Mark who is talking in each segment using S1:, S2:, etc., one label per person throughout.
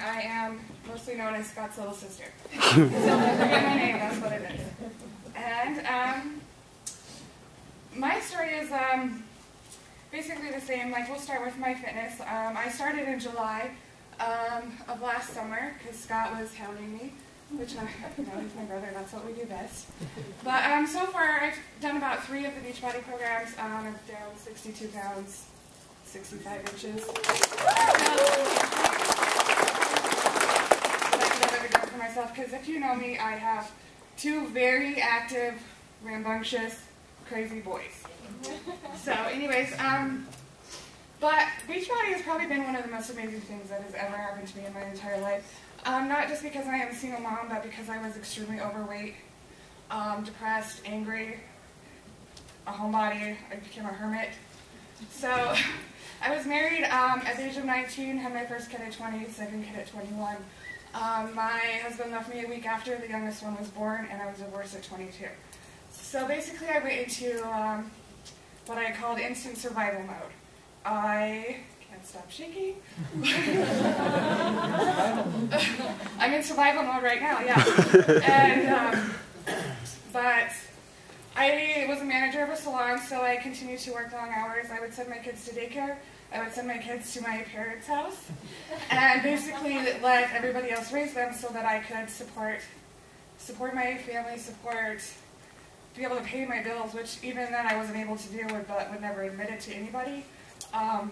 S1: I am mostly known as Scott's little sister. So don't forget my name, that's what it is. And my story is basically the same. Like, we'll start with my fitness. I started in July of last summer because Scott was hounding me, which, you know, he's my brother, that's what we do best. But so far, I've done about 3 of the Beachbody programs. I'm down 62 pounds, 65 inches. For myself, because if you know me, I have 2 very active, rambunctious, crazy boys. So anyways, but Beachbody has probably been one of the most amazing things that has ever happened to me in my entire life. Not just because I am a single mom, but because I was extremely overweight, depressed, angry, a homebody. I became a hermit. So I was married at the age of 19, had my first kid at 20, second kid at 21. My husband left me a week after the youngest one was born, and I was divorced at 22. So basically I went into what I called instant survival mode. I can't stop shaking. I'm in survival mode right now, yeah. And, but I was a manager of a salon, so I continued to work long hours. I would send my kids to daycare. I would send my kids to my parents' house and basically let everybody else raise them so that I could support my family, be able to pay my bills, which even then I wasn't able to do, but would never admit it to anybody. I've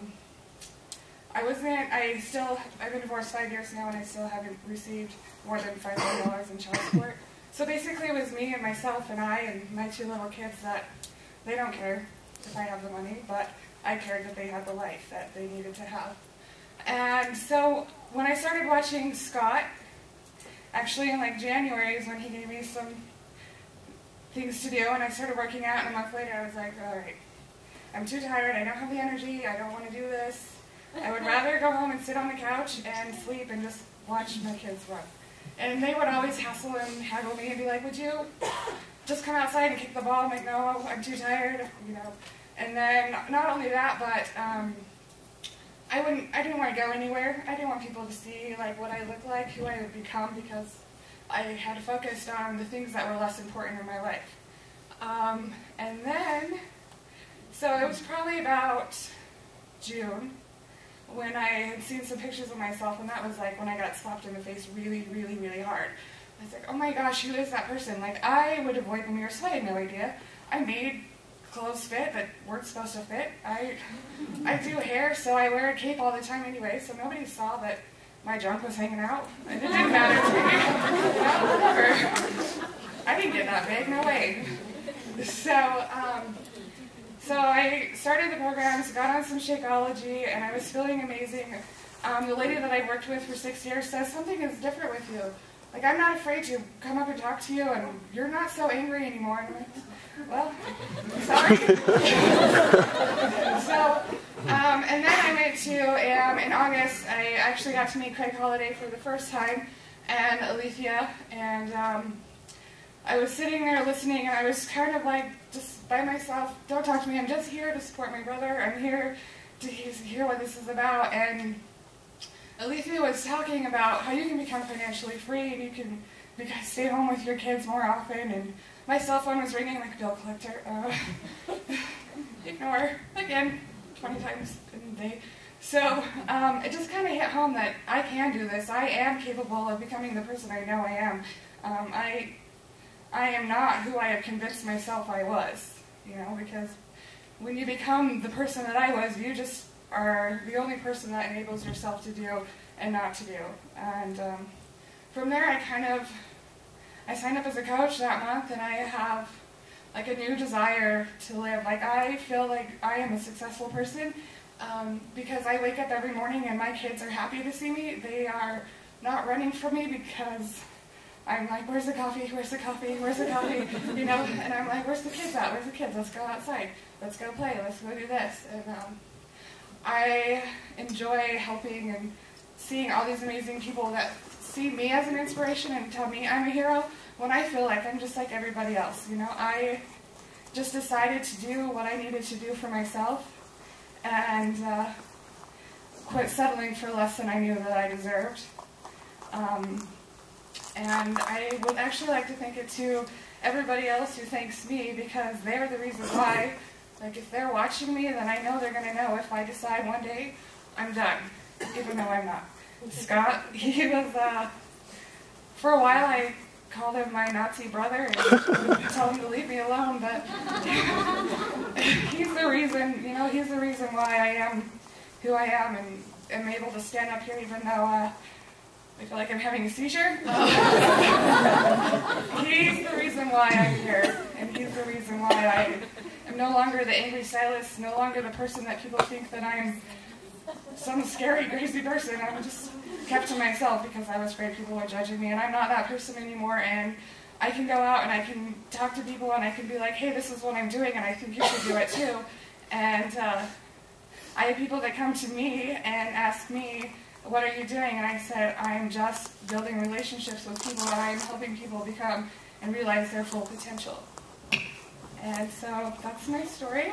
S1: been divorced 5 years now, and I still haven't received more than $500 in child support. So basically it was me and myself and my 2 little kids that they don't care if I have the money, but I cared that they had the life that they needed to have. And so when I started watching Scott, actually in like January is when he gave me some things to do, and I started working out, and a month later I was like, all right, I'm too tired, I don't have the energy, I don't want to do this. I would rather go home and sit on the couch and sleep and just watch my kids run. And they would always hassle and haggle me and be like, would you just come outside and kick the ball? I'm like, no, I'm too tired, you know. And then not only that, but I didn't want to go anywhere. I didn't want people to see like what I look like, who I would become, because I had focused on the things that were less important in my life. And then, so it was probably about June when I had seen some pictures of myself, and that was like when I got slapped in the face really, really, really hard. I was like, oh my gosh, who is that person? Like, I would avoid the mirror, so I had no idea. I made clothes fit that weren't supposed to fit. I do hair, so I wear a cape all the time anyway, so nobody saw that my junk was hanging out. And it didn't matter to me. Whatever. I didn't get that big, no way. So I started the programs, got on some Shakeology, and I was feeling amazing. The lady that I worked with for 6 years says, something is different with you. Like, I'm not afraid to come up and talk to you, and you're not so angry anymore. And I'm like, well, sorry. And then I went to, in August, I actually got to meet Craig Holiday for the first time, and Alethea, and I was sitting there listening, and I was kind of like, just by myself, don't talk to me, I'm just here to support my brother, I'm here to hear what this is about. And Alethea was talking about how you can become financially free, and you can stay home with your kids more often, and my cell phone was ringing like a bill collector. Ignore, again, 20 times in the day. So it just kind of hit home that I can do this. I am capable of becoming the person I know I am. I am not who I have convinced myself I was, you know, because when you become the person that I was, you just are the only person that enables yourself to do and not to do. And from there, I signed up as a coach that month, and I have like a new desire to live. Like, I feel like I am a successful person because I wake up every morning and my kids are happy to see me. They are not running from me because I'm like, where's the coffee, where's the coffee, where's the coffee, you know, and I'm like, where's the kids at, where's the kids, let's go outside, let's go play, let's go do this. And I enjoy helping and seeing all these amazing people that see me as an inspiration and tell me I'm a hero when I feel like I'm just like everybody else, you know. I just decided to do what I needed to do for myself and quit settling for less than I knew that I deserved. And I would actually like to thank it to everybody else who thanks me, because they're the reason why. Like, if they're watching me, then I know they're going to know if I decide one day I'm done, even though I'm not. Scott, he was, for a while I called him my Nazi brother and told him to leave me alone, but he's the reason, he's the reason why I am who I am and am able to stand up here even though I feel like I'm having a seizure. He's the reason why I'm here, and he's the reason why I am no longer the angry stylist, no longer the person that people think that I'm some scary, crazy person. I'm just kept to myself because I was afraid people were judging me, and I'm not that person anymore, and I can go out and I can talk to people and I can be like, hey, this is what I'm doing and I think you should do it too. And I have people that come to me and ask me, what are you doing? And I said, I'm just building relationships with people, and I'm helping people become and realize their full potential. And so that's my story.